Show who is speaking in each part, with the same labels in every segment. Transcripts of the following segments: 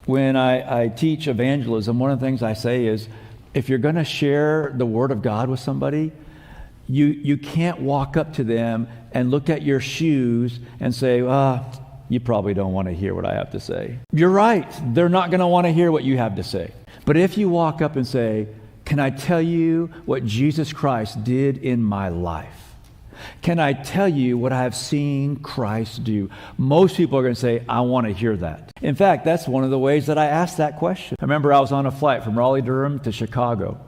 Speaker 1: When I teach evangelism, one of the things I say is, if you're going to share the Word of God with somebody, you can't walk up to them and look at your shoes and say, you probably don't want to hear what I have to say. You're right. They're not going to want to hear what you have to say. But if you walk up and say, can I tell you what Jesus Christ did in my life? Can I tell you what I have seen Christ do? Most people are going to say, I want to hear that. In fact, that's one of the ways that I asked that question. I remember I was on a flight from Raleigh-Durham to Chicago.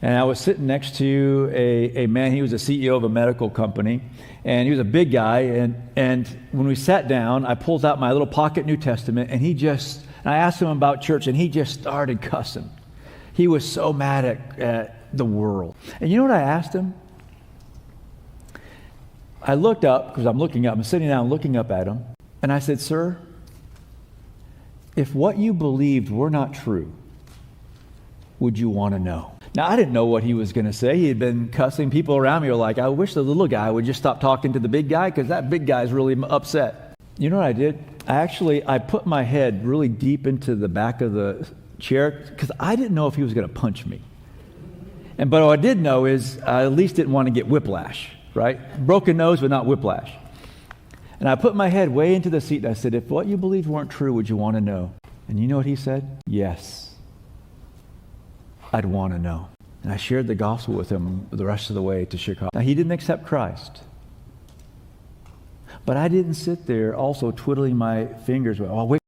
Speaker 1: And I was sitting next to a man. He was a CEO of a medical company. And he was a big guy. And when we sat down, I pulled out my little pocket New Testament. And I asked him about church. And he just started cussing. He was so mad at the world. And you know what I asked him? I looked up, because I'm sitting down looking up at him, and I said, sir, if what you believed were not true, would you want to know? Now, I didn't know what he was going to say. He had been cussing. People around me were like, I wish the little guy would just stop talking to the big guy, because that big guy's really upset. You know what I did? I put my head really deep into the back of the chair, because I didn't know if he was going to punch me. But what I did know is I at least didn't want to get whiplash. Right? Broken nose, but not whiplash. And I put my head way into the seat and I said, if what you believed weren't true, would you want to know? And you know what he said? Yes. I'd want to know. And I shared the gospel with him the rest of the way to Chicago. Now, he didn't accept Christ. But I didn't sit there also twiddling my fingers. Oh, wait.